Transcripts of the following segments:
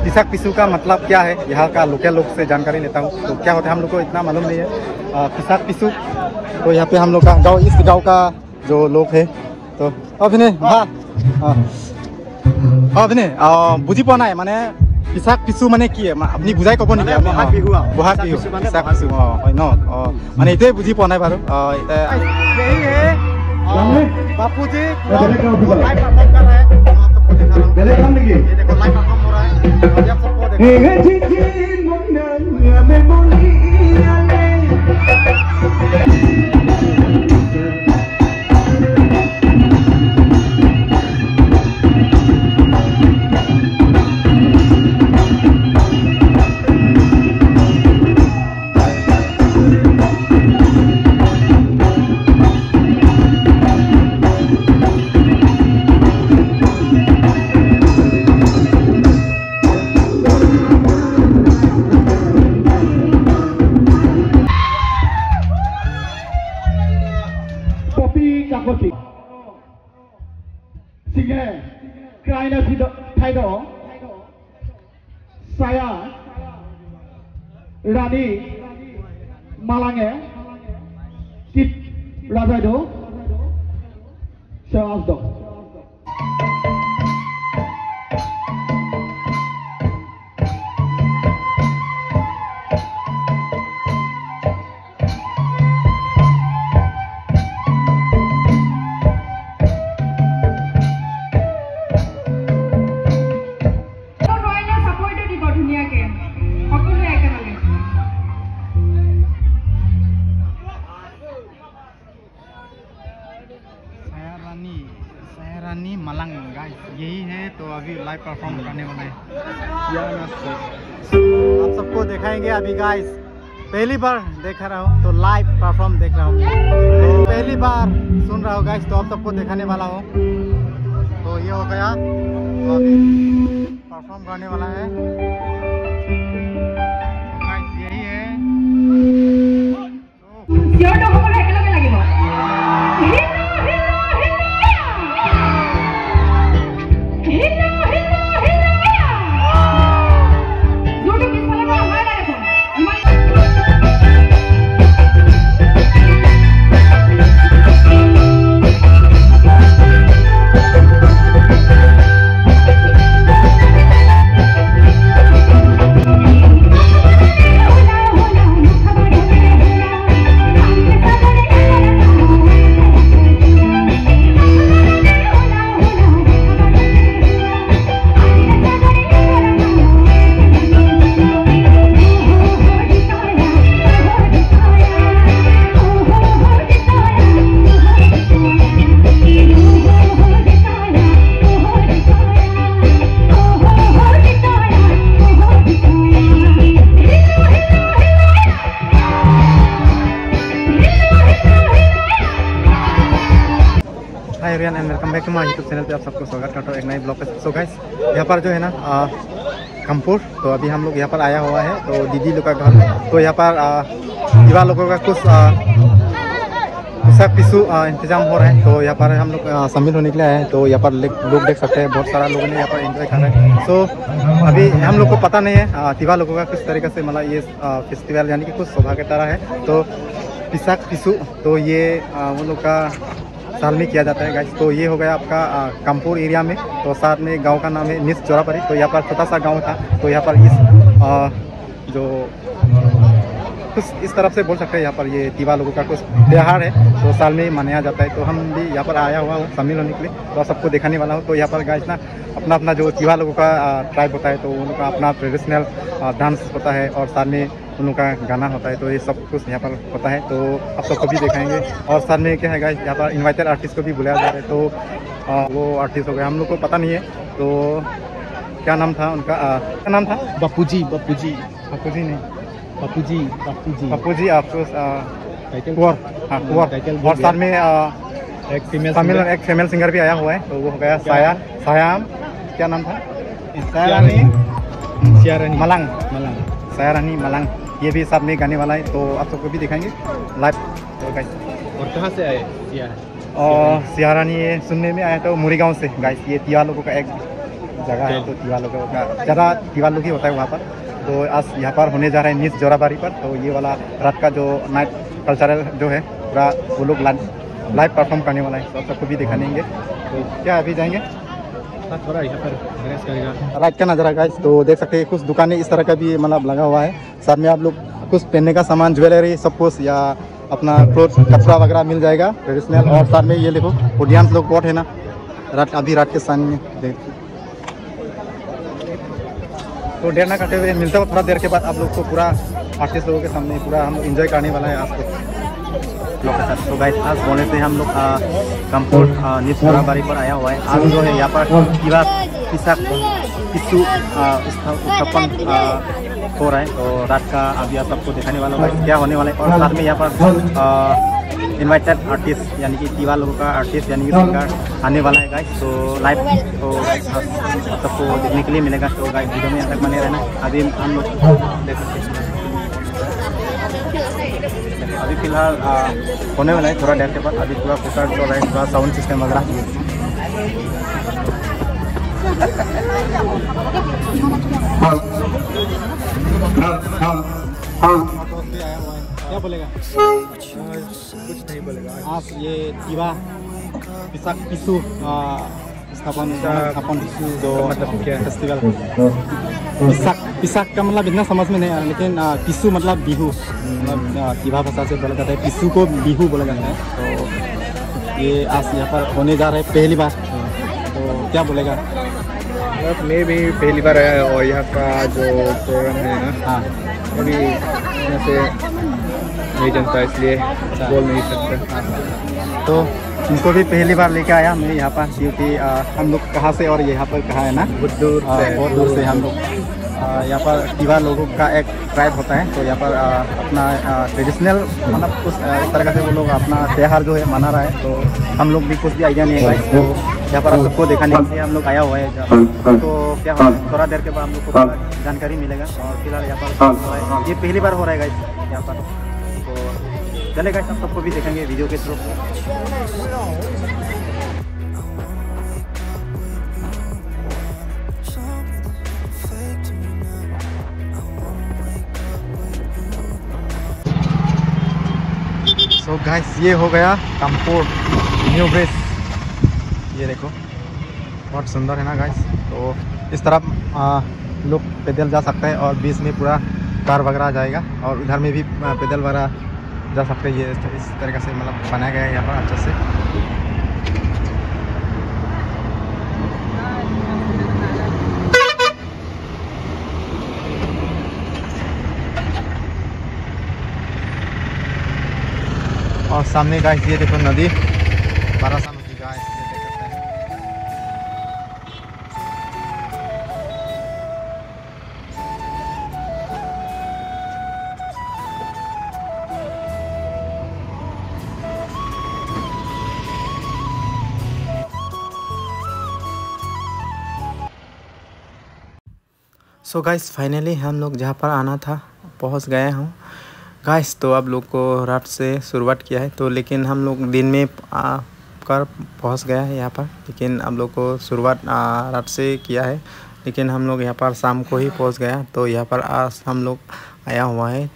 पिसाक पिसू का मतलब क्या है, यहाँ का लोकल लोग से जानकारी लेता हूँ। तो क्या होता है हम लोग को इतना मालूम नहीं है। पिसाक पिसू तो यहाँ पे हम लोग का गाँव, इस गाँव का जो लोग है तो अभिनय अभिनय बुझी पा ना माने पिसाक पिसू माने की अपनी बुझाई कब नहीं बहाग बिहु पिसाक पिसू है न माने इतने बुझी पा ना बारू यही है बापूजी लाइव परफॉर्म कर रहे हैं। ये देखो लाइव परफॉर्म हो रहा है, आप सबको saya Rani Malange Kit Razado Sewasdo रानी मलंग गाइस यही है। तो अभी लाइव परफॉर्म करने वाला है। आप सबको दिखाएंगे अभी गाइस, पहली बार देख रहा हूँ तो लाइव परफॉर्म देख रहा हूँ, तो पहली बार सुन रहा हूँ गाइस, तो आप सबको दिखाने वाला हूँ। तो ये हो गया, तो अभी परफॉर्म करने वाला है गाइस, यही है। And welcome back to my YouTube channel पे आप सबको स्वागत करता हूँ एक नए ब्लॉग पे। सो गाइस यहाँ पर जो है ना कामपुर, तो अभी हम लोग यहाँ पर आया हुआ है, तो दीदी लोग का घर, तो यहाँ पर युवा लोगों का कुछ पिसाक पिसू इंतजाम हो रहा है। तो यहाँ पर हम लोग शामिल होने के लिए आए हैं। तो यहाँ पर लोग देख सकते हैं, बहुत सारा लोगों ने यहाँ पर एंजॉय कर रहे हैं। सो अभी हम लोग को पता नहीं है तिवा लोगों का किस तरीके से मतलब ये फेस्टिवल यानी कि कुछ शोभा की तरह है। तो पिसाक पिसू तो ये वो लोग का साल में किया जाता है गाइस। तो ये हो गया आपका कामपुर एरिया में, तो साथ में गांव का नाम है निस जोरापरी। तो यहाँ पर छोटा सा गांव था, तो यहाँ पर इस जो कुछ इस तरफ से बोल सकते हैं, यहाँ पर ये तिवा लोगों का कुछ त्यौहार है, तो साल में मनाया जाता है। तो हम भी यहाँ पर आया हुआ हूँ शामिल होने के लिए, तो सबको दिखाने वाला हूँ। तो यहाँ पर गाइस ना अपना अपना जो तिवा लोगों का ट्राइब होता है, तो उनका अपना ट्रेडिशनल डांस होता है और साथ में उन लोगों का गाना होता है। तो ये सब कुछ यहाँ पर होता है, तो आप सबको भी दिखाएंगे। और साथ में क्या है गाइस, यहाँ पर इन्वाइटेड आर्टिस्ट को भी बुलाया जा रहा है। तो वो आर्टिस्ट हो गया, हम लोग को पता नहीं है। तो क्या नाम था उनका, क्या नाम था? बापूजी नहीं, बापूजी अफसोस कुंवर, हाँ कुंवर। और साथ में एक फीमेल सिंगर भी आया हुआ है, तो वो हो गया सायाम, क्या नाम था? मलंग, सायारानी मलंग, ये भी साथ में गाने वाला है। तो आप सबको भी दिखाएंगे लाइव। तो गाइस और कहाँ से आए? और सियारानी ये सुनने में आया तो मुरी गाँव से गाइस। ये तिवा लोगों का एक जगह है, तो तिवा लोगों का ज़्यादा तिवा लोग ही होता है वहाँ पर। तो आज यहाँ पर होने जा रहा है नीस जोराबारी पर। तो ये वाला रात का जो नाइट कल्चरल जो है पूरा वो लोग लाइव परफॉर्म करने वाला है, तो सबको भी दिखाएंगे। तो क्या अभी जाएंगे थोड़ा यहाँ पर राइट का नज़ारा गाइस। तो देख सकते हैं कुछ दुकानें इस तरह का भी मतलब लगा हुआ है। साथ में आप लोग कुछ पहनने का सामान, ज्वेलरी, सब कुछ या अपना क्लोथ कपड़ा वगैरह मिल जाएगा ट्रेडिशनल। और साथ में ये देखो ऑडियंस लोग बहुत है ना, अभी रात के सन में देख। तो देर ना करते हुए मिलता हूँ थोड़ा देर के बाद आप लोग को पूरा आर्टिस्ट लोगों के सामने पूरा हम इंजॉय करने वाला है आज लोग के साथ। तो गाइस आज बोलने से हम लोग कंपोर नीस जोराबारी पर आया हुआ है। आज जो है यहाँ पर तिवा पिसाक पिसू उत्थापन हो रहा है। तो रात का अभी आप सबको दिखाने वाला है क्या होने वाला है। और साथ में यहाँ पर इनवाइटेड आर्टिस्ट यानी कि तिवा लोगों का आर्टिस्ट यानी कि सिंगर आने वाला है गाइस। तो लाइव तो सबको देखने के लिए मिलेगा। तो गाइस वीडियो में तक बने रहना। अभी हम लोग देख सकते हैं अभी फिलहाल होने वाला है थोड़ा देर के बाद। अभी पूरा प्रोसेस चल रहा है, पूरा साउंड सिस्टम वगैरह। क्या बोलेगा? कुछ नहीं बोलेगा। आज ये तिवा पिसाक पिसू स्थापन जो मतलब क्या फेस्टिवल। पिसाक का मतलब इतना समझ में नहीं आ रहा, लेकिन पिसू मतलब बिहू, मतलब तिवा भाषा से बोला जाता है। पिसू को बिहू बोला जाता है। तो ये आज यहाँ पर होने जा रहा है पहली बार। तो क्या बोलेगा? मैं भी पहली बार आया और यहाँ का जो प्रोग्राम है ना, हाँ अभी यहाँ से नहीं जानता इसलिए बोल नहीं सकता। तो इनको भी पहली बार लेके आया मैं यहाँ पर, क्योंकि हम लोग कहाँ से और यहाँ पर कहाँ है ना, बहुत दूर से हम लोग यहाँ पर तिवा लोगों का एक ट्राइब होता है। तो यहाँ पर अपना ट्रेडिशनल मतलब कुछ इस तरह से वो लोग अपना त्यौहार जो है मना रहा है। तो हम लोग भी कुछ भी आइडिया नहीं है। तो यहाँ पर आप सबको दिखाने के लिए हम लोग आया हुआ है। तो क्या हो थोड़ा देर के बाद हम लोग को जानकारी मिलेगा। और फिलहाल यहाँ पर ये पहली बार हो रहा है गाइस यहाँ पर। तो चलेगा, हम सबको भी देखेंगे वीडियो के थ्रू। तो गाइस ये हो गया कंपोर न्यू ब्रिज। ये देखो बहुत सुंदर है ना गाइस। तो इस तरफ लोग पैदल जा सकते हैं और बीच में पूरा कार वगैरह जाएगा और उधर में भी पैदल वगैरह जा सकते हैं। ये इस तरीके से मतलब बनाया गया है यहाँ पर अच्छे से। और सामने गाइस ये देखो नदी, बड़ा सा नदी गाइस, ये देख सकते हैं। सो गाइस फाइनली हम लोग जहाँ पर आना था पहुँच गए हूँ गाइस। तो आप लोग को रात से शुरुआत किया है, तो लेकिन हम लोग दिन में कर पहुंच गया है यहाँ पर। लेकिन आप लोग को शुरुआत रात से किया है, लेकिन हम लोग यहाँ पर शाम को ही पहुंच गया। तो यहाँ पर आज हम लोग आया हुआ है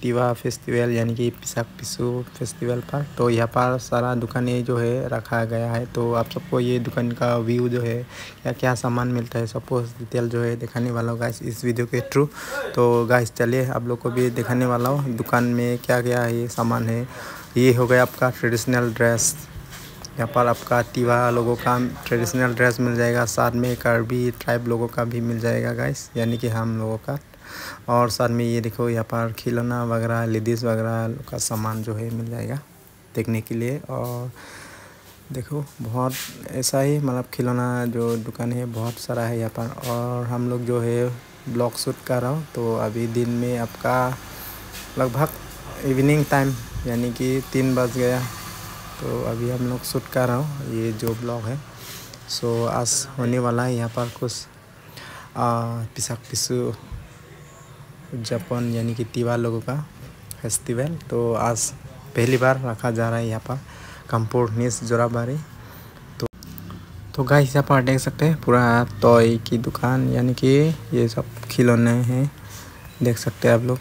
तिवा फेस्टिवल यानी कि पिसाक पिसू फेस्टिवल पर। तो यहाँ पर सारा दुकानें जो है रखा गया है। तो आप सबको ये दुकान का व्यू जो है क्या क्या सामान मिलता है सबको डिटेल जो है दिखाने वाला हूँ गाइस इस वीडियो के थ्रू। तो गाइस चलिए आप लोग को भी दिखाने वाला हूँ दुकान में क्या क्या ये सामान है। ये हो गया आपका ट्रेडिशनल ड्रेस, यहाँ पर आपका तिवा लोगों का ट्रेडिशनल ड्रेस मिल जाएगा। साथ में कार्बी ट्राइब लोगों का भी मिल जाएगा गाइस, यानी कि हम लोगों का। और साथ में ये देखो यहाँ पर खिलौना वगैरह लेडीज़ वगैरह का सामान जो है मिल जाएगा देखने के लिए। और देखो बहुत ऐसा ही मतलब खिलौना जो दुकान है बहुत सारा है यहाँ पर। और हम लोग जो है ब्लॉग शूट कर रहा हूँ। तो अभी दिन में आपका लगभग इवनिंग टाइम यानी कि 3 बज गया। तो अभी हम लोग शूट कर रहा हूँ ये जो ब्लॉग है। सो आज होने वाला है यहाँ पर कुछ पिसाक पिसू जापान यानी कि तिवा लोगों का फेस्टिवल। तो आज पहली बार रखा जा रहा है यहाँ पर कंपोर नीस जोराबारी। तो गाइस यहाँ पर देख सकते हैं पूरा टॉय की दुकान, यानी कि ये सब खिलौने हैं, देख सकते हैं आप लोग।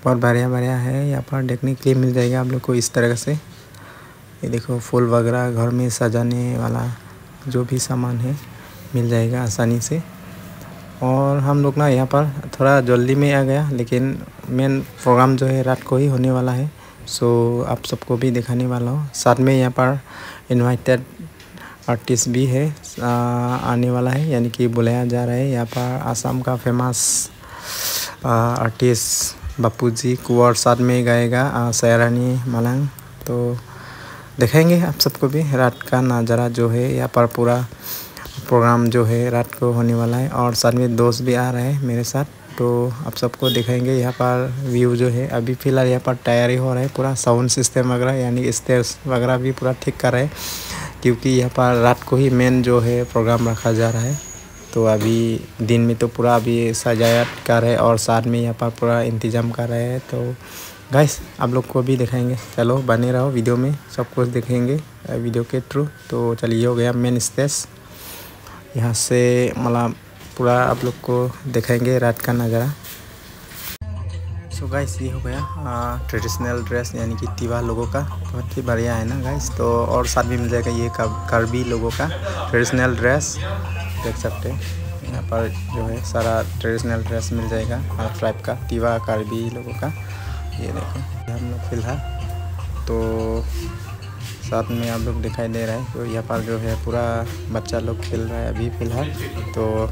बहुत बढ़िया बढ़िया है, यहाँ पर देखने के लिए मिल जाएगा आप लोग को इस तरह से। ये देखो फूल वगैरह घर में सजाने वाला जो भी सामान है मिल जाएगा आसानी से। और हम लोग ना यहाँ पर थोड़ा जल्दी में आ गया, लेकिन मेन प्रोग्राम जो है रात को ही होने वाला है। सो आप सबको भी दिखाने वाला हूँ। साथ में यहाँ पर इनवाइटेड आर्टिस्ट भी है आने वाला है, यानी कि बुलाया जा रहा है। यहाँ पर आसाम का फेमस आर्टिस्ट बापूजी कुंवर साथ में गाएगा सायरानी मलंग। तो दिखाएंगे आप सबको भी रात का नज़ारा जो है। यहाँ पर पूरा प्रोग्राम जो है रात को होने वाला है, और साथ में दोस्त भी आ रहे हैं मेरे साथ, तो आप सबको दिखाएंगे। यहाँ पर व्यू जो है अभी फ़िलहाल यहाँ पर तैयारी हो रहा है, पूरा साउंड सिस्टम वगैरह यानी स्टेज वगैरह भी पूरा ठीक कर रहे हैं, क्योंकि यहाँ पर रात को ही मेन जो है प्रोग्राम रखा जा रहा है। तो अभी दिन में तो पूरा अभी सजावट कर रहे हैं और साथ में यहाँ पर पूरा इंतज़ाम कर रहे हैं। तो गाइस आप लोग को भी दिखाएंगे, चलो बने रहो वीडियो में, सब कुछ देखेंगे वीडियो के थ्रू। तो चलिए हो गया मेन स्टेज, यहाँ से मतलब पूरा आप लोग को दिखाएंगे रात का नज़ारा। सो गाइस ये हो गया ट्रेडिशनल ड्रेस, यानी कि तिवा लोगों का, बहुत ही बढ़िया है ना गाइस। तो और साथ में मिल जाएगा ये कार्बी लोगों का ट्रेडिशनल ड्रेस, देख सकते हैं यहाँ पर जो है सारा ट्रेडिशनल ड्रेस मिल जाएगा हर ट्राइब का, तिवा कार्बी लोगों का। ये देखो हम लोग फिलहाल तो साथ में आप लोग दिखाई दे रहा है। तो यहाँ पर जो है पूरा बच्चा लोग खेल रहा है अभी फ़िलहाल। तो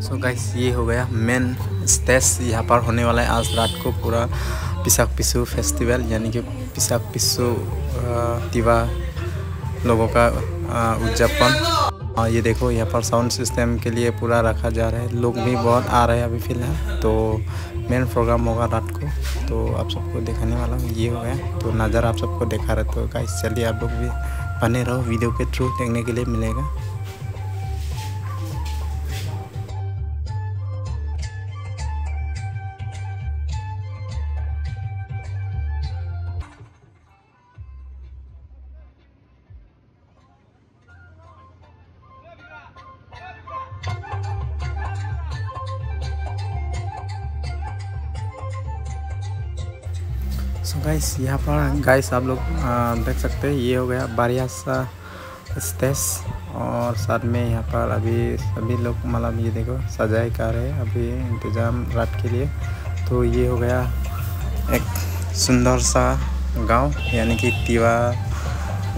सो गाइस ये हो गया मेन स्टेज, यहाँ पर होने वाला है आज रात को पूरा पिसाक पिसु फेस्टिवल, यानी कि पिसाक पिसु तिवा लोगों का उद्यापन। और ये देखो यहाँ पर साउंड सिस्टम के लिए पूरा रखा जा रहा है, लोग भी बहुत आ रहे हैं अभी फ़िलहाल। तो मेन प्रोग्राम होगा रात को, तो आप सबको दिखाने वाला हूँ। ये हो गया तो नज़ारा आप सबको दिखा रहे। तो गाइस चलिए आप लोग भी बने रहो, वीडियो के थ्रू देखने के लिए मिलेगा। सो गाइस यहाँ पर गाइस आप लोग देख सकते हैं ये हो गया बढ़िया सा स्टेज, और साथ में यहाँ पर अभी सभी लोग मतलब ये देखो सजाई कर रहे हैं अभी इंतज़ाम रात के लिए। तो ये हो गया एक सुंदर सा गांव, यानी कि तिवा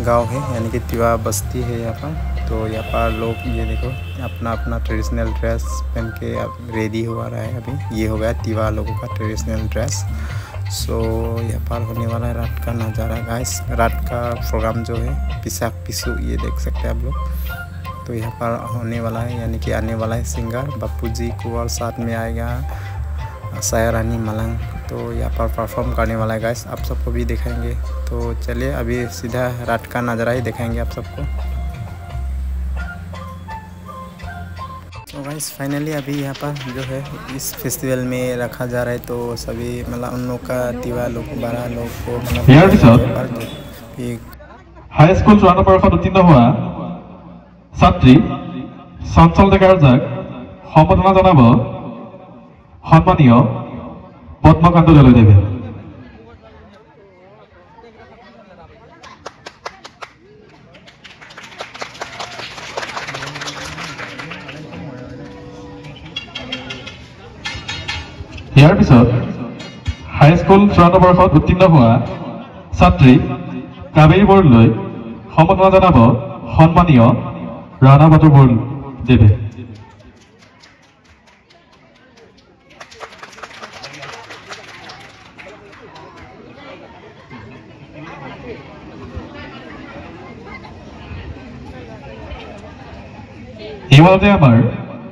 गांव है, यानी कि तिवा बस्ती है यहाँ पर। तो यहाँ पर लोग ये देखो अपना अपना ट्रेडिशनल ड्रेस पहन के अब रेडी हुआ रहा है अभी। ये हो गया तिवा लोगों का ट्रेडिशनल ड्रेस। सो यहाँ पर होने वाला है रात का नज़ारा गाइस, रात का प्रोग्राम जो है पिसाक पिसु, ये देख सकते हैं आप लोग। तो यहाँ पर होने वाला है, यानी कि आने वाला है सिंगर बापूजी कुंवर, साथ में आएगा सायरानी मलंग। तो यहाँ पर परफॉर्म करने वाला है गाइस, आप सबको भी दिखाएंगे। तो चलिए अभी सीधा रात का नज़ारा ही दिखाएंगे आप सबको। तो गाइस फाइनली अभी यहाँ पर जो है इस फेस्टिवल में रखा जा रहा है, तो सभी मतलब उन लोग का तिवा लोग 12 लोग को मतलब हाई स्कूल चूড়ান্ত পৰীক্ষাত উত্তীৰ্ণ হোৱা ছাত্ৰী চঞ্চল ডেকাৰ যাক সম্বৰ্ধনা জনাব সন্মানীয় পদ্মকান্ত দলদেৱে। ইয়াৰ পিছত হাই স্কুল চূড়ান্ত পৰীক্ষাত উত্তীৰ্ণ হোৱা ছাত্ৰী কাবেৰী বৰলৈ সম্বৰ্ধনা জনাব সন্মানীয় ৰাণা বাটুৰ বৰদেৱে। এইমাত্ৰতে আমাৰ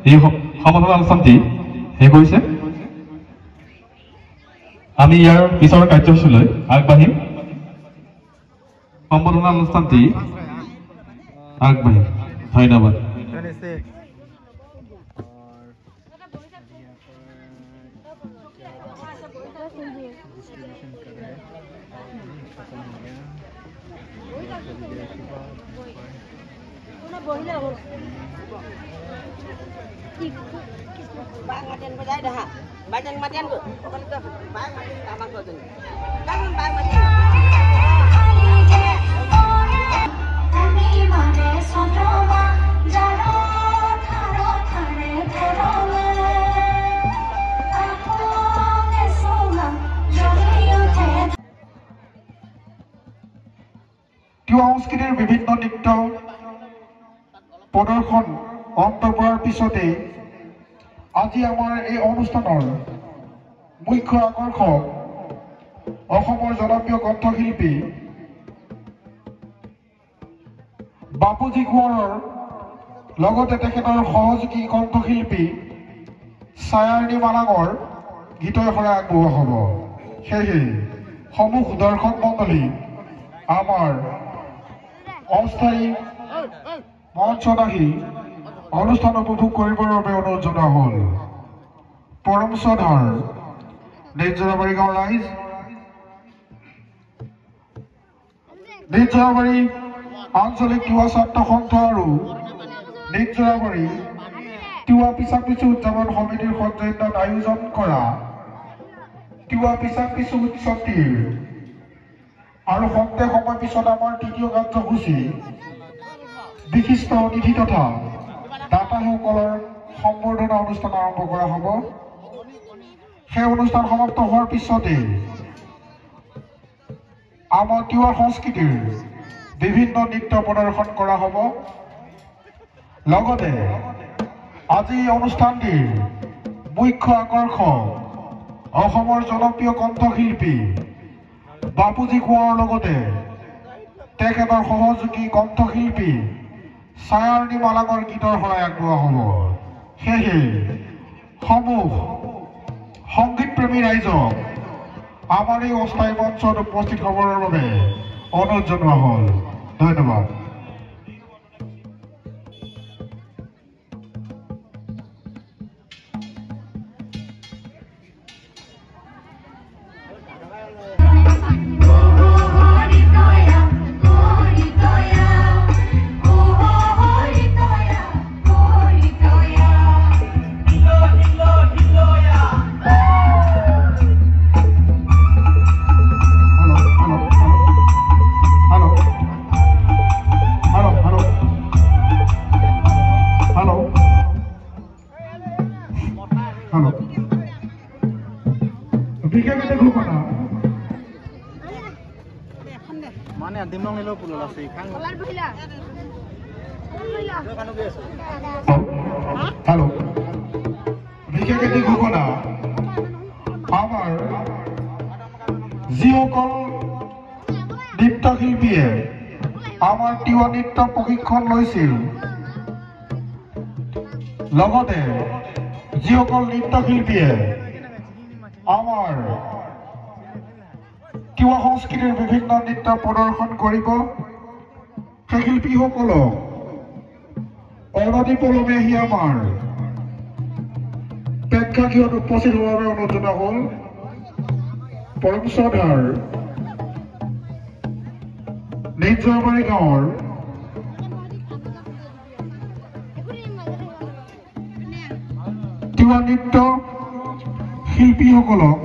এই সম্বৰ্ধনা অনুষ্ঠানটি শেষ হৈছে। আমি ইয়াৰ পিছৰ কাৰ্যসূচীলৈ আগবাঢ়িম সম্বোধনা অনুষ্ঠানটি আগবাঢ়িম ধন্যবাদ তিৱা সংস্কৃতিৰ বিভিন্ন নৃত্য প্ৰদৰ্শন অন্ত পৰাৰ পিছতে আজি আমাৰ এই অনুষ্ঠানৰ মুখ্য আকৰ্ষক অসমৰ জনপ্ৰিয় কণ্ঠশিল্পী বাপুজী কোঁৱৰৰ লগতে তেখেতৰ সহযোগী কণ্ঠশিল্পী ছায়াৰণী মালাঙৰ গীতৰ শৰাই আগবঢ়োৱা হ'ব সেয়ে সমূহ দৰ্শক মণ্ডলী আমাৰ অস্থায়ী মঞ্চত আহি অনুষ্ঠান উপভোগ কৰিবৰ বাবে অনুৰোধ জনোৱা হ'ল পৰম শ্ৰদ্ধাৰ নিজ-জৰাবাৰী গাঁৱৰ ৰাইজ নিজ-জৰাবাৰী আঞ্চলিক তিৱা ছাত্ৰ সন্থ আৰু নিজ-জৰাবাৰী তিৱা পিছাক পিছু উদযাপন সমিতিৰ সৌজন্যত আয়োজন কৰা তিৱা পিছাক পিছু উৎসৱটিৰ আৰু সন্তে সময় পিছত আমাৰ তৃতীয় কাৰ্যসূচী বিশিষ্ট অতিথি তথা দাতাসকলৰ সম্বৰ্ধনা অনুষ্ঠান আৰম্ভ কৰা হ'ব সেই অনুষ্ঠান সমাপ্ত হোৱাৰ পিছতে আমাৰ তিৱা সংস্কৃতিৰ বিভিন্ন নৃত্য প্ৰদৰ্শন কৰা হ'ব লগতে আজি অনুষ্ঠানটিৰ মুখ্য আকৰ্ষক অসমৰ জনপ্ৰিয় কণ্ঠশিল্পী বাপুজী কোঁৱৰৰ লগতে তেখেতৰ সহযোগী কণ্ঠশিল্পী ছায়াৰণী মালাঙৰ গীতৰ শৰাই আগবঢ়োৱা হ'ব সেয়ে সমূহ সংগীতপ্ৰেমী ৰাইজক আমাৰ এই অস্থায়ী মঞ্চত উপস্থিত হ'বৰ বাবে অনুৰোধ জনোৱা হ'ল ধন্যবাদ Mana dimong nilo pulo lasi kang. Halo. বিশেষকৈ ঘোষণা আমাৰ যিসকল নৃত্যশিল্পীয়ে আমাৰ তিৱা নৃত্য প্ৰশিক্ষণ লৈছিল লগতে যিসকল নৃত্যশিল্পীয়ে আমাৰ তিৱা সংস্কৃতিৰ বিভিন্ন নৃত্য প্ৰদৰ্শন কৰিব সেই শিল্পীসকলক অনতি পলমে আহি আমাৰ প্ৰেক্ষাগৃহত উপস্থিত হোৱাৰ বাবে অনুৰোধ জনোৱা হ'ল পৰম শ্ৰদ্ধাৰ নিজ-জৰাবাৰী গাঁৱৰ তিৱা নৃত্য শিল্পীসকলক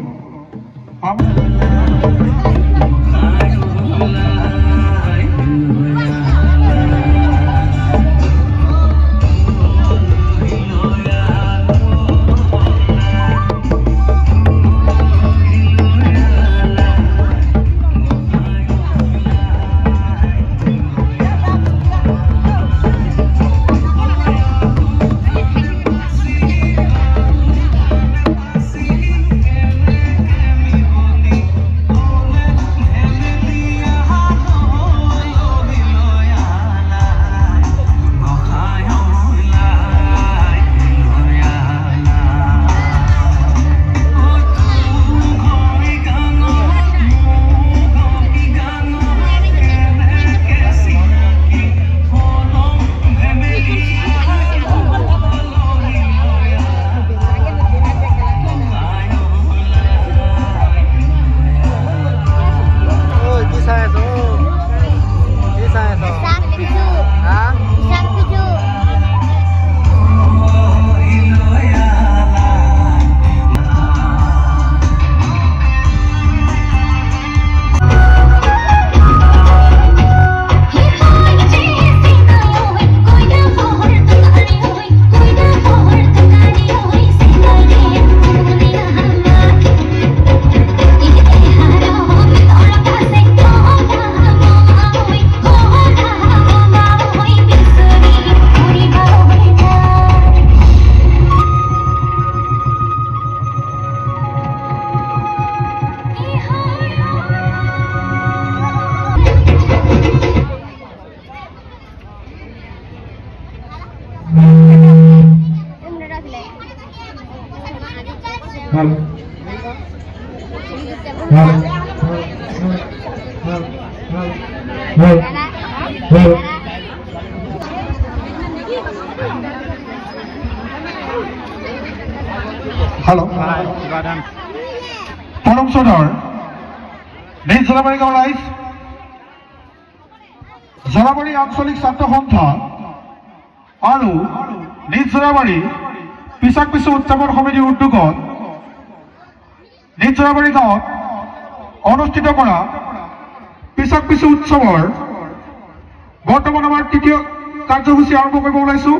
Halo. Tolong saudara, di Jalabari Gaon Rais, Jalabari আঞ্চলিক ছাত্ৰ সন্থা আৰু নিজ Jalabari পিছাক পিছু উদযাপন সমিতিৰ উদ্যোগত নিজ Jalabari গাঁৱত অনুষ্ঠিত কৰা পিছাক পিছু উৎসৱৰ বৰ্তমান আমাৰ তৃতীয় কাৰ্যসূচী আৰম্ভ কৰিব ওলাইছো।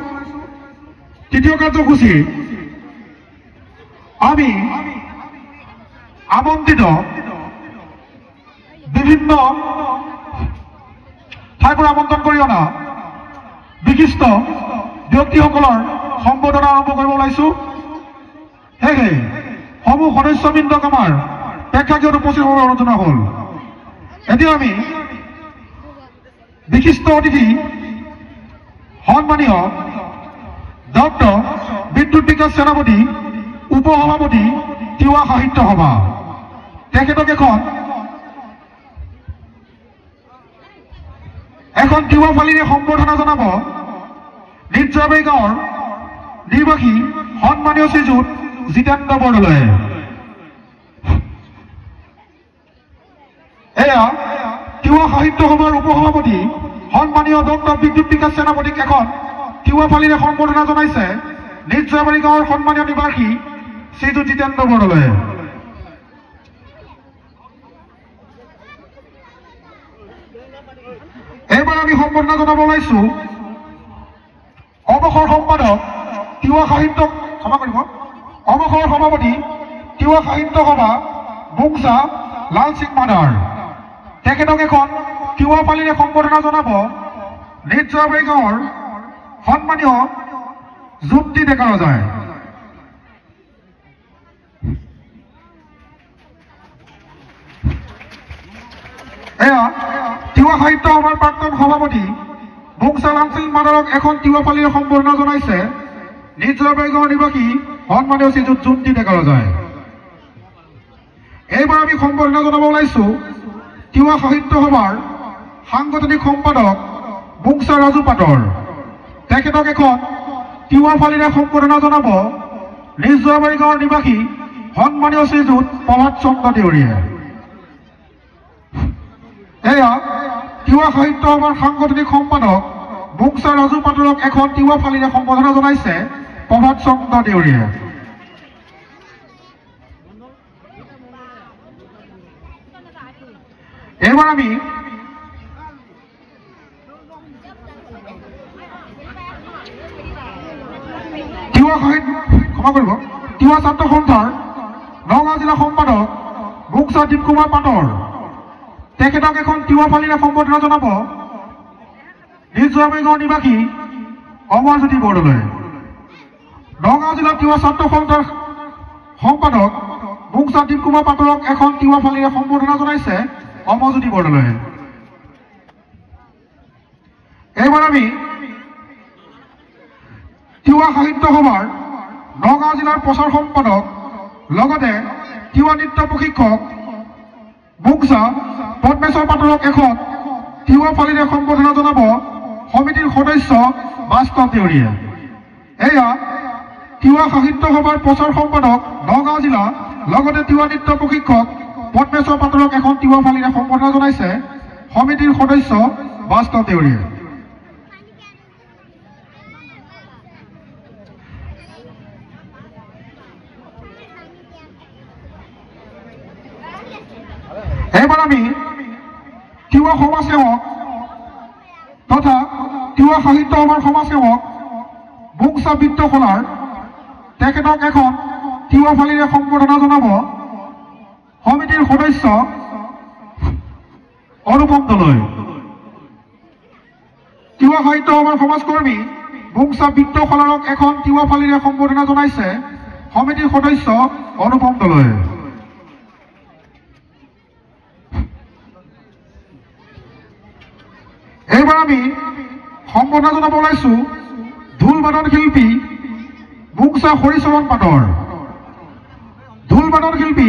তৃতীয় কাৰ্যসূচী আমি আমন্ত্ৰিত বিভিন্ন ঠাইৰ পৰা আমন্ত্ৰণ কৰি অনা বিশিষ্ট ব্যক্তিসকলৰ সম্বোধনা আৰম্ভ কৰিব ওলাইছো। সেয়ে সমূহ সদস্যবৃন্দক আমাৰ প্ৰেক্ষাগৃহত উপস্থিত হ'বলৈ অনুৰোধ জনোৱা হ'ল। এতিয়া আমি বিশিষ্ট অতিথি সন্মানীয় ডক্টৰ বিদ্যুৎ বিকাশ সেনাপতি উপসভাপতি তিৱা সাহিত্য সভা তেখেতক এখন তিৱা ফালিৰে সম্বৰ্ধনা জনাব নিজ Jalabari গাঁৱৰ নিৰ্বাহী সন্মানীয় শ্ৰীযুত জিতেন্দ্ৰ বৰদলৈয়ে। এয়া তিৱা সাহিত্য সভাৰ উপসভাপতি সন্মানীয় ডক্টৰ বিদ্যুৎ বিকাশ সেনাপতিক এখন তিৱা ফালিৰে সম্বৰ্ধনা জনাইছে নিজ Jalabari গাঁৱৰ সন্মানীয় নিবাসী শ্ৰীযুত জিতেন্দ্ৰ বৰদলৈয়ে। এইবাৰ আমি সম্বৰ্ধনা জনাব ওলাইছো অৱসৰ সম্পাদক তিৱা সাহিত্য ক্ষমা কৰিব অৱসৰ সভাপতি তিৱা সাহিত্য সভা বুংচা লাল সিং মাদাৰ তেখেতক এখন তিৱা ফালিৰে সম্বৰ্ধনা জনাব নিজ Jalabari গাঁৱৰ সন্মানীয় জুমটি ডেকা ৰজাই। এয়া তিৱা সাহিত্য সভাৰ প্ৰাক্তন সভাপতি বুংচা লাল সিং মাদাৰক এখন তিৱা ফালিৰে সম্বৰ্ধনা জনাইছে নিজ Jalabari গাঁৱৰ নিবাসী সন্মানীয় শ্ৰীযুত জুমটি ডেকা ৰজাই। এইবাৰ আমি সম্বৰ্ধনা জনাব ওলাইছো তিৱা সাহিত্য সভাৰ সাংগঠনিক সম্পাদক বুংচা ৰাজু পাটৰ তেখেতক এখন তিৱা ফালিৰে সম্বৰ্ধনা জনাব নিজ Jalabari গাঁৱৰ নিবাসী সন্মানীয় শ্ৰীযুত প্ৰভাত চন্দ্ৰ দেউৰীয়ে। এয়া তিৱা সাহিত্য সভাৰ সাংগঠনিক সম্পাদক বুংচা ৰাজু পাটৰক এখন তিৱা ফালিৰে সম্বৰ্ধনা জনাইছে প্ৰভাত চন্দ্ৰ দেউৰীয়ে। এইবাৰ আমি তিৱা ছাত্ৰ সন্থাৰ নগাঁও জিলা সম্পাদক বুংচা দীপ কুমাৰ পাটৰ তেখেতক এখন তিৱা ফালিৰে সম্বৰ্ধনা জনাব নিজ Jalabari গাঁৱৰ নিবাসী অমৰজ্যোতি বৰদলৈয়ে। নগাঁও জিলা তিৱা ছাত্ৰ সন্থাৰ সম্পাদক বুংচা দীপ কুমাৰ পাটৰক এখন তিৱা ফালিৰে সম্বৰ্ধনা জনাইছে অমৰজ্যোতি বৰদলৈয়ে। এইবাৰ আমি তিৱা সাহিত্য সভাৰ নগাঁও জিলাৰ প্ৰচাৰ সম্পাদক লগতে তিৱা নৃত্য প্ৰশিক্ষক বুংচা পদ্মেশ্বৰ পাটৰক এখন তিৱা ফালিৰে সম্বৰ্ধনা জনাব সমিতিৰ সদস্য বাস্তৱ দেউৰীয়ে। এয়া তিৱা সাহিত্য সভাৰ প্ৰচাৰ সম্পাদক নগাঁও জিলা লগতে তিৱা নৃত্য প্ৰশিক্ষক পদ্মেশ্বৰ পাটৰক এখন তিৱা ফালিৰে সম্বৰ্ধনা জনাইছে সমিতিৰ সদস্য বাস্তৱ দেউৰীয়ে। এইবাৰ আমি তিৱা সমাজসেৱক তথা তিৱা সাহিত্য সভাৰ সমাজসেৱক বুংচা বিত্ত খোলাৰ তেখেতক এখন তিৱা ফালিৰে সম্বৰ্ধনা জনাব সমিতিৰ সদস্য অনুপম দলৈ। তিৱা সাহিত্য সভাৰ সমাজকৰ্মী বুংচা বিত্ত খোলাৰক এখন তিৱা ফালিৰে সম্বৰ্ধনা জনাইছে সমিতিৰ সদস্য অনুপম দলৈ। এইবাৰ আমি সম্বৰ্ধনা জনাব ওলাইছো ঢোল বাদন শিল্পী মুংচা হৰিচৰণ পাটৰ ঢোল বাদন শিল্পী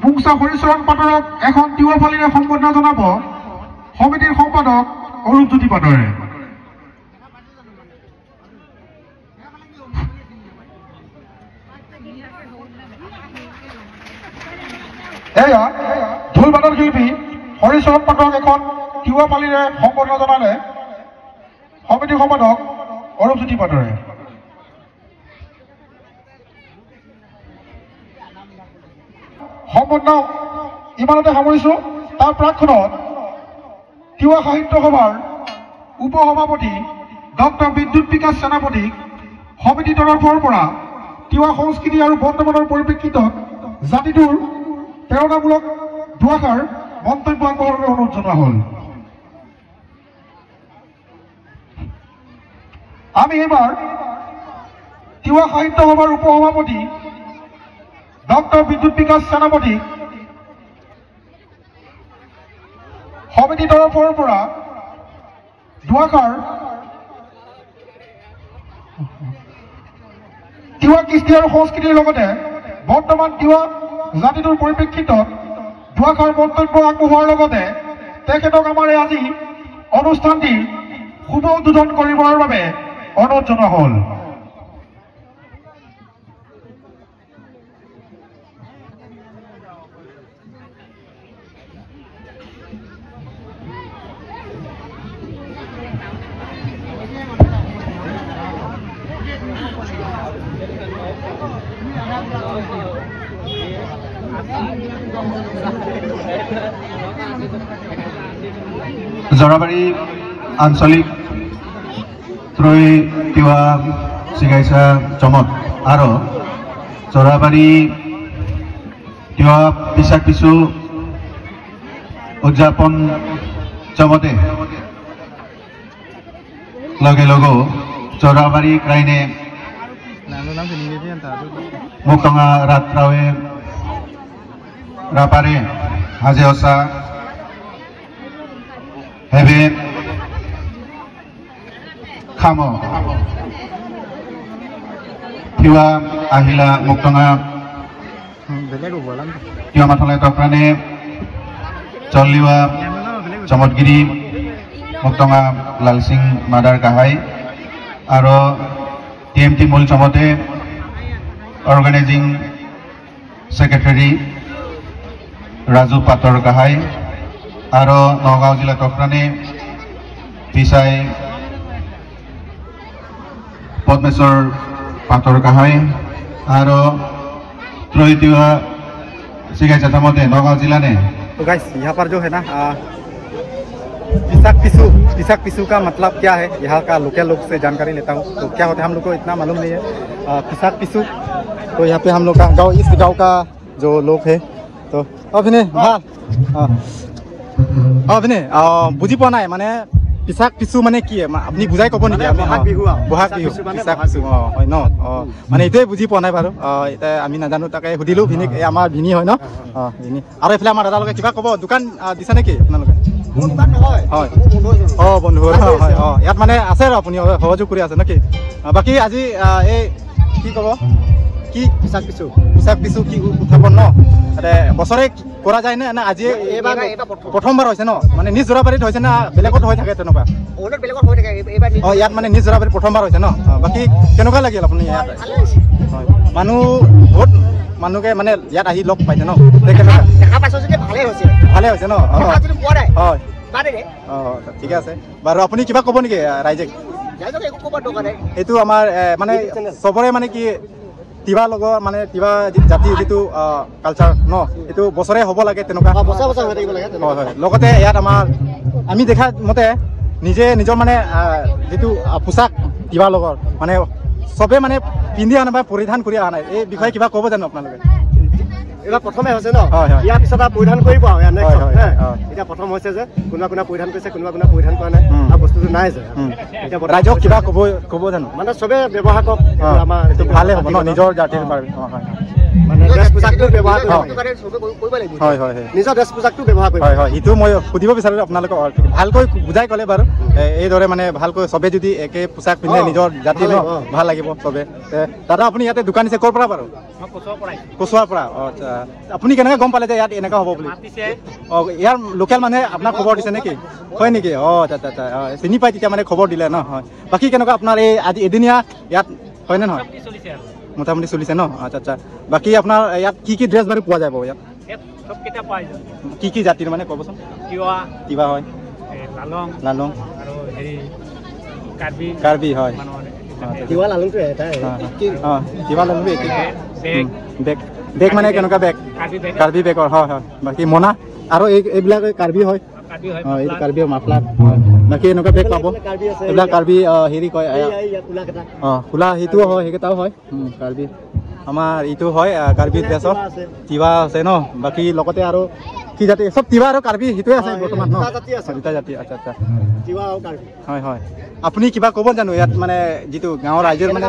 মুংচা হৰিচৰণ পাটৰক এখন তিৱা ফালিৰে সম্বৰ্ধনা জনাব সমিতিৰ সম্পাদক অৰূপজ্যোতি পাটৰে এয়া ঢোল বাদন শিল্পী হৰিচৰণ পাটৰক এখন তিৱা ফালিৰে সম্বৰ্ধনা জনালে সমিতিৰ সম্পাদক অৰূপজ্যোতি পাটৰে সম্বৰ্ধনা ইমানতে সামৰিছো তাৰ প্ৰাক্ষণত তিৱা সাহিত্য সভাৰ উপসভাপতি ডক্টৰ বিদ্যুৎ বিকাশ সেনাপতিক সমিতি তৰফৰ পৰা তিৱা সংস্কৃতি আৰু বৰ্তমানৰ পৰিপ্ৰেক্ষিতত জাতিটোৰ প্ৰেৰণামূলক দুআষাৰ মন্তব্য আগবঢ়াবৰ বাবে অনুৰোধ জনোৱা হ'ল আমি এবাৰ তিৱা সাহিত্য সভাৰ উপসভাপতি ডক্টৰ বিদ্যুৎ বিকাশ সেনাপতিক সমিতি তৰফৰ পৰা দুআষাৰ তিৱা কৃষ্টি আৰু সংস্কৃতিৰ লগতে বৰ্তমান তিৱা জাতিটোৰ পৰিপ্ৰেক্ষিতত দুআষাৰ মন্তব্য আগবঢ়োৱাৰ লগতে তেখেতক আমাৰ আজি অনুষ্ঠানটিৰ শুভ উদ্বোধন কৰিবৰ বাবে অনুৰোধ জনোৱা হ'ল জৰাবাৰী আঞ্চলিক ত্ৰয় তিৱা চিগাইছা চমত আৰু জৰাবাৰী তিৱা পিছাক পিছু উদযাপন চমতে লগে লগে জৰাবাৰী ক্ৰাইনে মুক্তঙা ৰাত্ৰাৱে ৰাপাৰে হাজে অসা হেবে খাম তিৱা আহিলা মুক্তঙা তিৱা মাথলে তক্ৰানে চলিৱা চমতগিৰি মুক্তঙা লাল সিং মাদাৰ কাহাই আৰু টিএমটি মূল চমতে অৰ্গেনাইজিং সেক্ৰেটাৰী ৰাজু পাটৰ কাহাই আৰু নগাঁও জিলা তক্ৰানে পিছাই পদ্মেশ্বৰ পাটৰ কাহাই আৰু ত্ৰয় তিৱা सिगाइसा चमते नौगांव जिला ने। तो गाइस यहाँ पर जो है ना पिसाक पिसू का मतलब क्या है, यहाँ का लोकल लोग से जानकारी लेता हूँ। तो क्या होता है हम लोग को इतना मालूम नहीं है। पिसाक पिसू तो यहाँ पे हम लोग का गाँव, इस गाँव का जो लोग है तो अभिनय अभिनय बुझी पा ना माने पिसाक पिसू माने की है अपनी बुझाई कब नहीं बहाग बिहू पिसाक पिसू है न माने इतने बुझी पा ना बार आमी नाजानो ताके सुधिलो भिनिक आमार भिनी है न भिनी और एफाले आमार दादा लोके किबा कब दुकान दिसा नेকি आपनालोके बंधु ইয়াত মানে আছে আৰু আপুনি সহযোগ কৰি আছে নেকি বাকি আজি এই কি কব কি পিসাক পিছু কি উত্থাপন ন বছৰে কৰা যায় না আজি এবাৰ প্ৰথমবাৰ হৈছে ন মানে নিজ জোৰাবাৰীত হৈছে না বেলেগত হৈ থাকে তেনেকুৱা ওলত বেলেগত হৈ থাকে এবাৰ ইয়াত মানে নিজ জোৰাবাৰীত প্ৰথমবাৰ হৈছে ন বাকি কেনেকুৱা লাগিল আপুনি ইয়াত হয় মানুহ বহুত মানুহে মানে ইয়াত আহি লগ পাইছে ন দেখা পাইছো যে ভালে হৈছে ন হয় ঠিক আছে বাৰু আপুনি কিবা ক'ব নেকি ৰাইজে এইটো আমাৰ মানে সবৰে মানে কি তিৱা লগৰ মানে তিৱা জাতি যেটো কালচাৰ ন এটো বছৰে হ'ব লাগে তেনেকুৱা বছৰ হৈ থাকিব লাগে হয় হয় লগতে ইয়াত আমাৰ আমি দেখা মতে নিজে নিজৰ মানে যেটো পোছাক তিৱা লগৰ মানে সবে মানে পিন্ধি আনা বা পৰিধান কৰি আনা এই বিষয়ে কিবা ক'ব জানো আপোনালোকে এবাৰ প্ৰথমে হৈছে ন ইয়াৰ পিছত পৰিধান কৰিব আৰু নেক্সট এটা প্ৰথম হৈছে যে কোনা পৰিধান কৰিছে কোনা পৰিধান কৰা নাই আৰু বস্তুটো নাই যে এটা ৰাইজক কিবা ক'ব জানো মানে সবে ব্যৱহাৰ কৰক আমাৰ ভালে হ'ব ন নিজৰ জাতিৰ বাবে হয় মানে ড্ৰেছ পোছাকটো ব্যৱহাৰ হয় হয় নিজৰ ড্ৰেছ পোছাকটো ব্যৱহাৰ কৰিব হয় হয় সেইটো মই সুধিব বিচাৰোঁ আপোনালোকক ভালকৈ বুজাই ক'লে বাৰু এইদৰে মানে ভালকৈ চবে যদি একে পোছাক পিন্ধে নিজৰ জাতি ন ভাল লাগিব চবে দাদা আপুনি ইয়াতে দোকান দিছে ক'ৰ পৰা বাৰু কচুৱাৰ পৰা আচ্ছা আপুনি কেনেকৈ গম পালে যে ইয়াত এনেকুৱা হ'ব বুলি ইয়াৰ লোকেল মানুহে আপোনাক খবৰ দিছে নেকি হয় নেকি আচ্ছা আচ্ছা চিনি পাই তেতিয়া মানে খবৰ দিলে ন হয় বাকী কেনেকুৱা আপোনাৰ এই আজি এদিনীয়া ইয়াত হয়নে নহয় মোটামুটি চলিছে ন আচ্ছা আচ্ছা বাকী আপোনাৰ ইয়াত কি কি ড্ৰেছ বাৰু পোৱা যাব ইয়াত কি কি জাতিৰ মানে ক'বচোন তিৱা হয় লালং কাৰ্বি হয় তিৱা লালুংটো এটাই তিৱা লালুংটো একেই বেগ মানে কেনেকুৱা বেগ কাৰ্বি বেগৰ হয় হয় বাকী মোনা আৰু এইবিলাক কাৰ্বি হয় এইটো কাৰ্বি মাফলাৰ বাকী এনেকুৱা বেগ পাব এইবিলাক কাৰ্বি হেৰি কয় খোলা সেইটোও হয় সেইকেইটাও হয় কাৰ্বি আমাৰ ইটো হয় কাৰ্বি ড্ৰেছৰ তিৱা আছে ন বাকী লগতে আৰু কি জাতি চব তিৱা আৰু কাৰ্বি সেইটোৱে আছে বৰ্তমান ন দুটা জাতি আচ্ছা আচ্ছা হয় হয় আপুনি কিবা ক'ব জানো ইয়াত মানে যিটো গাঁৱৰ ৰাইজৰ মানে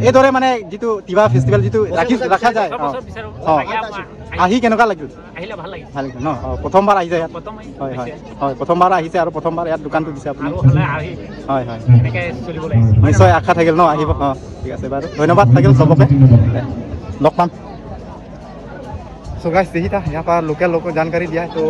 এইদৰে মানে যিটো তিৱা ফেষ্টিভেল যিটো ৰখা যায় আহি কেনেকুৱা লাগিল ভাল লাগিছে ন প্ৰথমবাৰ আহিছে ইয়াত হয় হয় হয় প্ৰথমবাৰ আহিছে আৰু প্ৰথমবাৰ ইয়াত দোকানটো দিছে আপুনি হয় হয় নিশ্চয় আশা থাকিল ন আহিব ঠিক আছে বাৰু ধন্যবাদ থাকিল চবকে लग पाम सो गाइस यही था यहाँ पर लोकल लोगों को जानकारी दिया है तो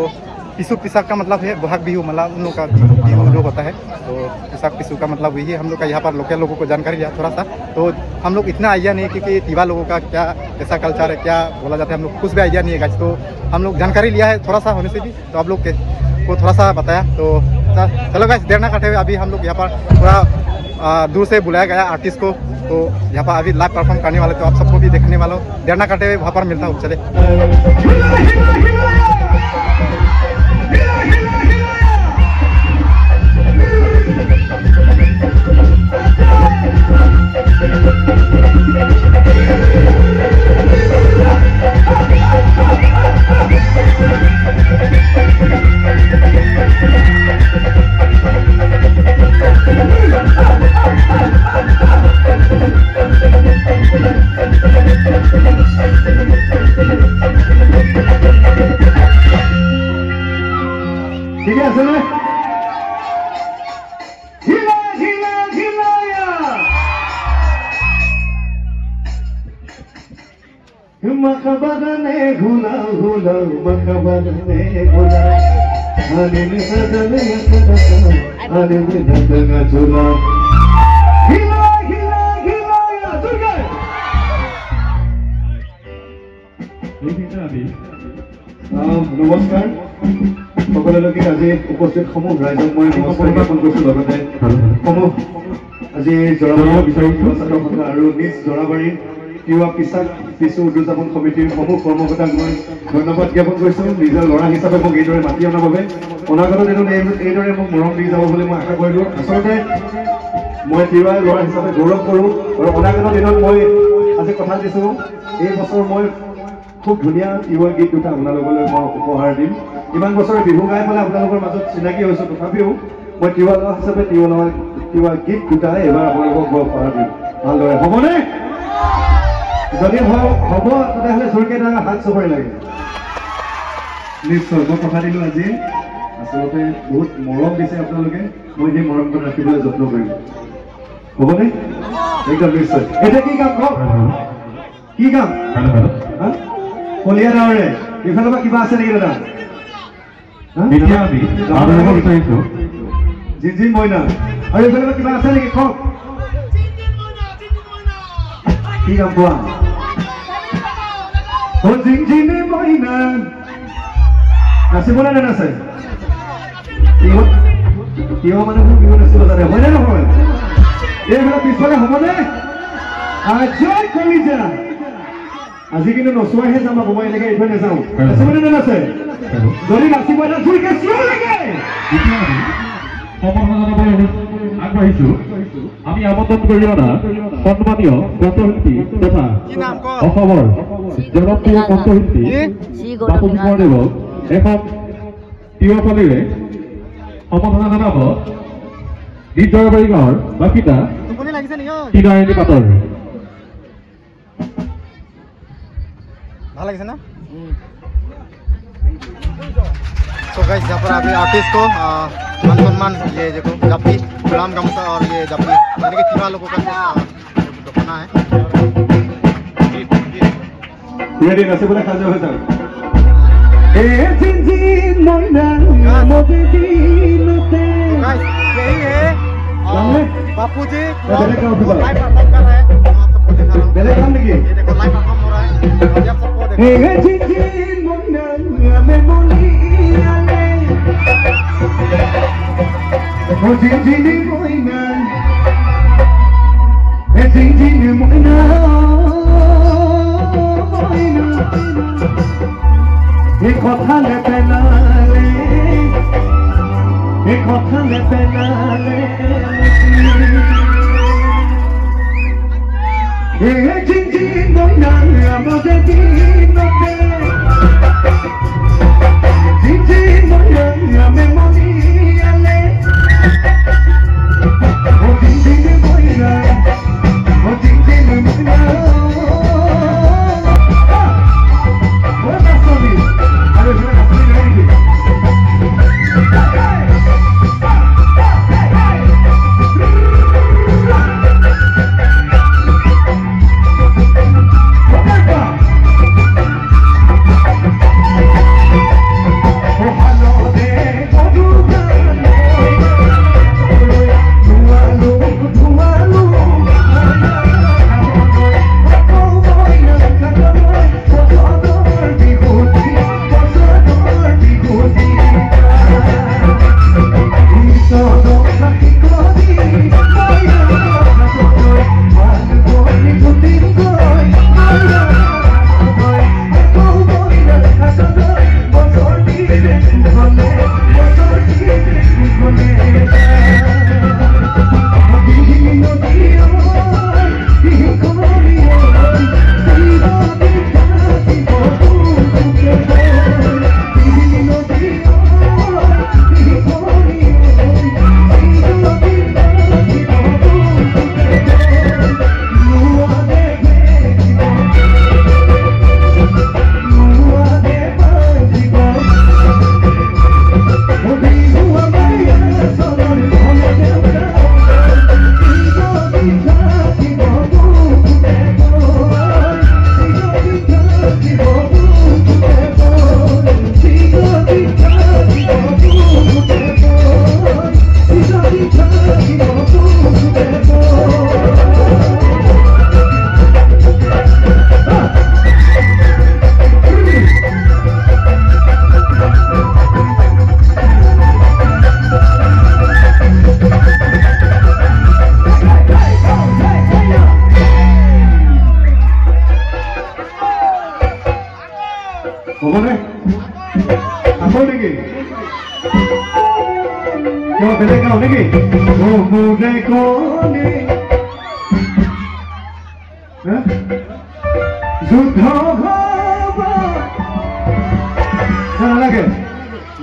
पिसु पिसाक का मतलब है बोहाग बिहू मतलब उन लोग का बिहू जो होता है तो पिसाक पिसु का मतलब वही है हम लोग का यहाँ पर लोकल लोगों को जानकारी दिया थोड़ा सा तो हम लोग इतना आइडिया नहीं क्योंकि तिवा लोगों का क्या ऐसा कल्चर है क्या बोला जाता है हम लोग कुछ भी आइडिया नहीं है गाइस तो हम लोग जानकारी लिया है थोड़ा सा होने से भी तो आप लोग को थोड़ा सा बताया तो चलो गाइस देर ना काटे हुए अभी हम लोग यहाँ पर थोड़ा दूर से बुलाया गया आर्टिस्ट को तो यहाँ पर अभी लाइव परफॉर्म करने वाले तो आप सबको भी देखने वालों देर ना काटे हुए वहाँ पर मिलता हूँ चले ठीक है सुनो हिला हिला हिलाया मखबर ने घुला घुला मखबर ने घुला आने में सदन आने में नदन झूला हिला हिला हिलाया दुर्गा नमस्कार সকলোকে আজি উপস্থিত সমূহ ৰাইজক মই নমস্কাৰ জ্ঞাপন কৰিছোঁ লগতে সমূহ আজি জৰাবাৰী বিচাৰিছোঁ ছাত্ৰ সন্থা আৰু নিজ জৰাবাৰী তিৱা পিছাক পিছু উদযাপন সমিতিৰ সমূহ কৰ্মকৰ্তাক মই ধন্যবাদ জ্ঞাপন কৰিছোঁ নিজৰ ল'ৰা হিচাপে মোক এইদৰে মাতি অনাৰ বাবে অনাগত দিনত এইদৰে মোক মৰম দি যাব বুলি মই আশা কৰিলোঁ আচলতে মই তিৱা ল'ৰা হিচাপে গৌৰৱ কৰোঁ আৰু অনাগত দিনত মই আজি কথা দিছোঁ এই বছৰ মই খুব ধুনীয়া তিৱা গীত দুটা আপোনালোকলৈ মই উপহাৰ দিম ইমান বছৰে বিহু গাই পেলাই আপোনালোকৰ মাজত চিনাকি হৈছোঁ তথাপিও মই তিৱা ল'ৰা হিচাপে তিৱা গীত দুটা এইবাৰ আপোনালোকক মই উপহাৰ দিম ভালদৰে হ'বনে যদি হ'ব তেতিয়াহ'লে জোৰকৈ এটা হাত চুবই লাগে নিশ্চয় মই কথা দিলোঁ আজি আচলতে বহুত মৰম দিছে আপোনালোকে মই সেই মৰমটো ৰাখিবলৈ যত্ন কৰিম হ'বনে একদম নিশ্চয় এতিয়া কি কাম কওক কি কাম কলীয়া ডাৱৰে এইফালৰ পৰা কিবা আছে নেকি দাদা জিনজিন মইনা আৰু এইফালৰ পৰা কিবা আছে নেকি কওক কি কাম কোৱা জিনজিনে মইনা নাচিবনে নে নাচে তিৱা মানুহবোৰ বিহু নাচিব জানে হয়নে নহয় এইফালে পিছফালে হ'বনে জয় কলিজা আজি কিন্তু নচুৱাইহে যাম আকৌ মই এনেকে এইফালে নাযাওঁ নাচিবনে নে নাচে যদি নাচিব এটা জোৰকে চিঞৰ লাগে আগবাঢ়িছো আমি আমন্ত্ৰণ কৰি অনা সন্মানীয় কণ্ঠশিল্পী তথা অসমৰ জনপ্ৰিয় কণ্ঠশিল্পী বাপুজি বৰদেৱক এখন তিৱাপালিৰে সম্বৰ্ধনা জনাব নিজ জৰাবাৰী গাঁৱৰ বাসিন্দা টিনাৰায়ণী পাটৰ लगे ना। तो गाइस यहाँ पर अभी आर्टिस्ट को मान सम्मान ये देखो जापी गुलाम गामसा और ये जापी यानी कि तीनों लोगों का दफना है। रेडी नसे बोले खा जाओ सर गाइस यही है बापू जी लाइव परफॉर्म कर रहे हैं। आप सबको दिखा रहा हूँ ये देखो लाइव परफॉर्म हो रहा है और आप सबको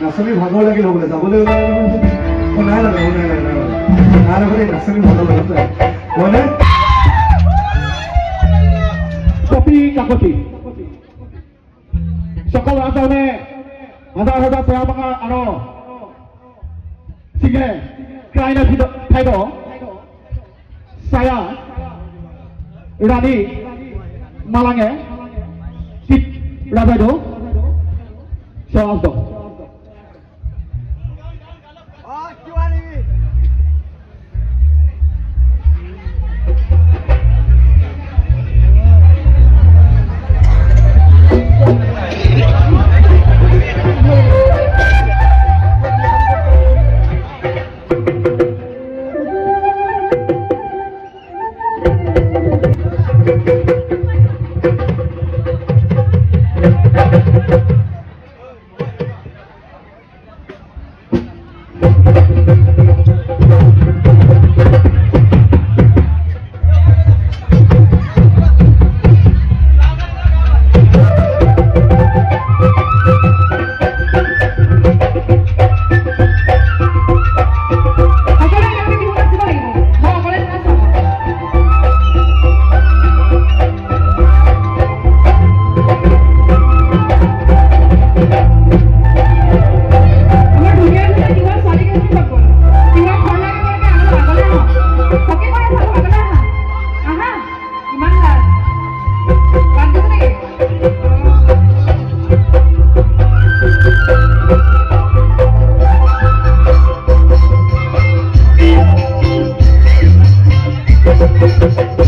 নাচনি ভাগৰ লাগিল হ'বলৈ যাবলৈ নাই নাচনি ভাগৰ লাগিছে মানে কপি কাকতি সকল আচৰণে হাজাৰ হাজাৰ পৰামৰ্শ আৰু সিগে ক্ৰাইনা ঠাইড ছায়া ৰাণী মালাঙে চিত ৰাজাইদেউ সহজ Thank you.